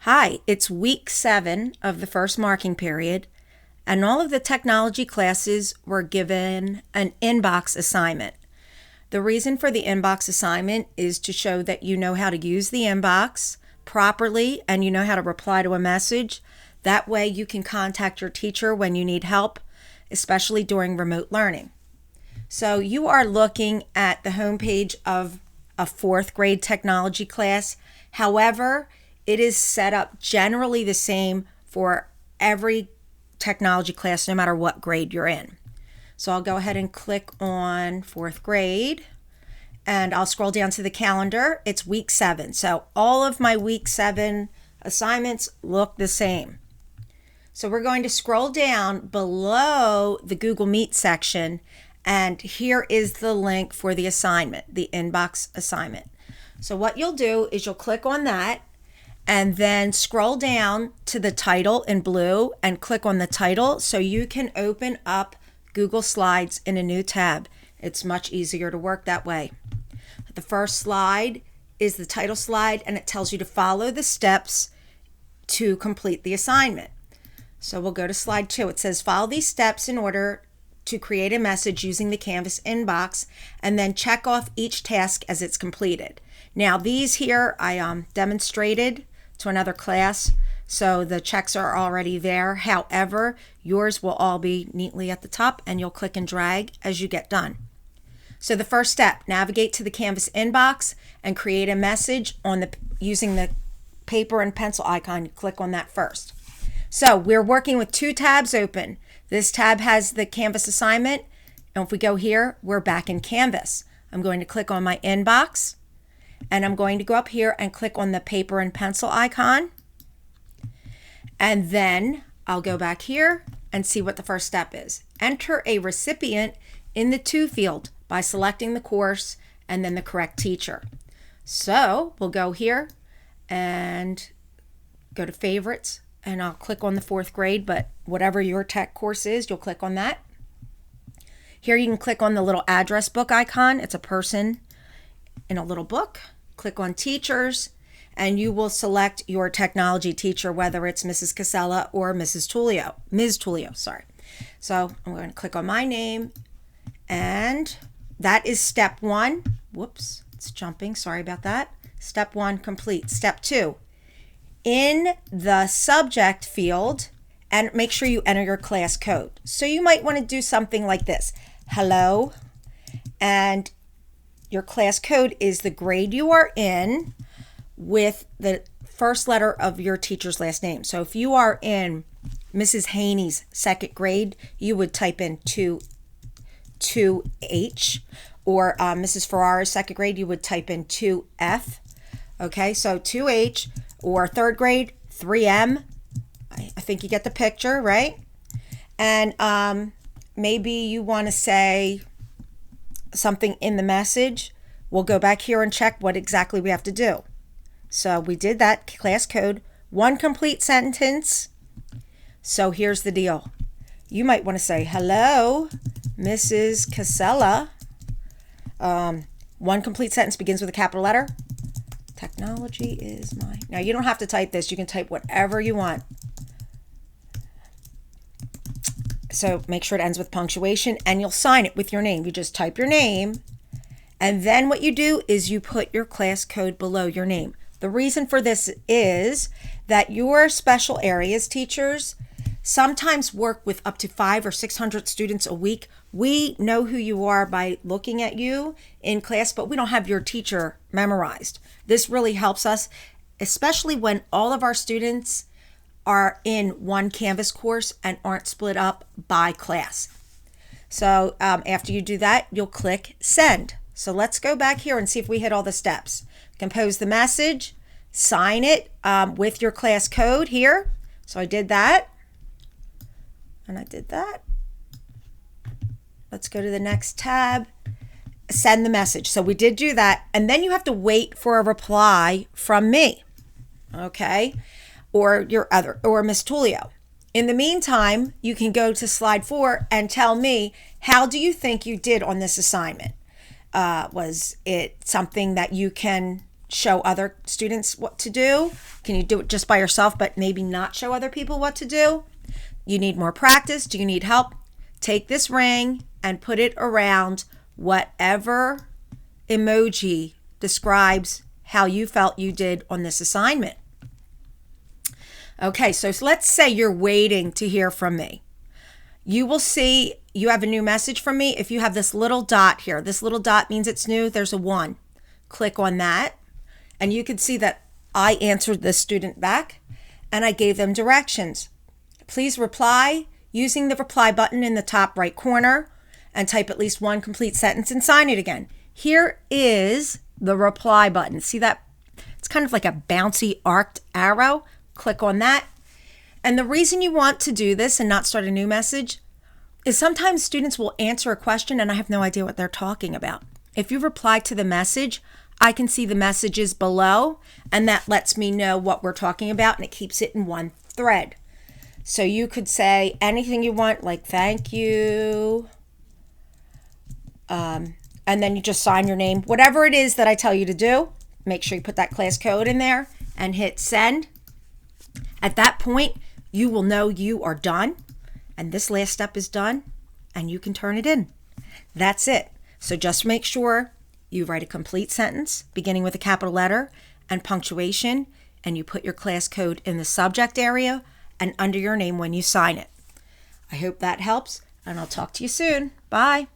Hi, it's week 7 of the first marking period, and all of the technology classes were given an inbox assignment. The reason for the inbox assignment is to show that you know how to use the inbox properly and you know how to reply to a message. That way you can contact your teacher when you need help, especially during remote learning. So you are looking at the homepage of a 4th grade technology class. However, it is set up generally the same for every technology class, no matter what grade you're in. So I'll go ahead and click on 4th grade, and I'll scroll down to the calendar. It's week 7. So all of my week 7 assignments look the same. So we're going to scroll down below the Google Meet section, and here is the link for the assignment, the inbox assignment. So what you'll do is you'll click on that, and then scroll down to the title in blue and click on the title so you can open up Google Slides in a new tab. It's much easier to work that way. The first slide is the title slide, and it tells you to follow the steps to complete the assignment. So we'll go to slide 2. It says follow these steps in order to create a message using the Canvas inbox, and then check off each task as it's completed. Now these here I demonstrated to another class, so the checks are already there. However, yours will all be neatly at the top, and you'll click and drag as you get done. So the first step, navigate to the Canvas inbox and create a message using the paper and pencil icon. Click on that first. So we're working with 2 tabs open. This tab has the Canvas assignment, and if we go here, we're back in Canvas. I'm going to click on my inbox, and I'm going to go up here and click on the paper and pencil icon. And then I'll go back here and see what the first step is. Enter a recipient in the To field by selecting the course and then the correct teacher. So we'll go here and go to favorites, and I'll click on the 4th grade, but whatever your tech course is, you'll click on that. Here you can click on the little address book icon. It's a person in a little book. Click on teachers, and you will select your technology teacher, whether it's Mrs. Casella or Ms. Tullio, sorry. So I'm going to click on my name, and that is step 1. Whoops, it's jumping, sorry about that. Step 1 complete. Step 2, in the subject field, and make sure you enter your class code. So you might want to do something like this. Hello, and your class code is the grade you are in with the first letter of your teacher's last name. So if you are in Mrs. Haney's 2nd grade, you would type in 2H, or Mrs. Ferrara's 2nd grade, you would type in 2F. Okay, so 2H, or 3rd grade, 3M. I think you get the picture, right? And maybe you want to say something in the message. We'll go back here and check what exactly we have to do. So we did that, class code, 1 complete sentence. So here's the deal. You might want to say, hello, Mrs. Casella. 1 complete sentence begins with a capital letter. Technology is mine. Now you don't have to type this. You can type whatever you want. So make sure it ends with punctuation, and you'll sign it with your name. You just type your name, and then what you do is you put your class code below your name. The reason for this is that your special areas teachers sometimes work with up to 500 or 600 students a week. We know who you are by looking at you in class, but we don't have your teacher memorized. This really helps us, especially when all of our students are in one Canvas course and aren't split up by class. So after you do that, you'll click send. So let's go back here and see if we hit all the steps. Compose the message, sign it with your class code here. So I did that, and I did that. Let's go to the next tab, send the message. So we did do that, and then you have to wait for a reply from me, okay? Or Miss Tullio. In the meantime, you can go to slide 4 and tell me, how do you think you did on this assignment? Was it something that you can show other students what to do? Can you do it just by yourself, but maybe not show other people what to do? You need more practice? Do you need help? Take this ring and put it around whatever emoji describes how you felt you did on this assignment. Okay, so let's say you're waiting to hear from me. You will see you have a new message from me. If you have this little dot here, this little dot means it's new. There's a 1. Click on that, and you can see that I answered the student back, and I gave them directions. Please reply using the reply button in the top right corner and type at least 1 complete sentence and sign it again. Here is the reply button. See that? It's kind of like a bouncy arced arrow. Click on that. And the reason you want to do this and not start a new message is sometimes students will answer a question and I have no idea what they're talking about. If you reply to the message, I can see the messages below, and that lets me know what we're talking about, and it keeps it in one thread. So you could say anything you want, like thank you, and then you just sign your name. Whatever it is that I tell you to do, make sure you put that class code in there and hit send. At that point, you will know you are done, and this last step is done, and you can turn it in. That's it. So just make sure you write a complete sentence beginning with a capital letter and punctuation, and you put your class code in the subject area and under your name when you sign it. I hope that helps, and I'll talk to you soon. Bye.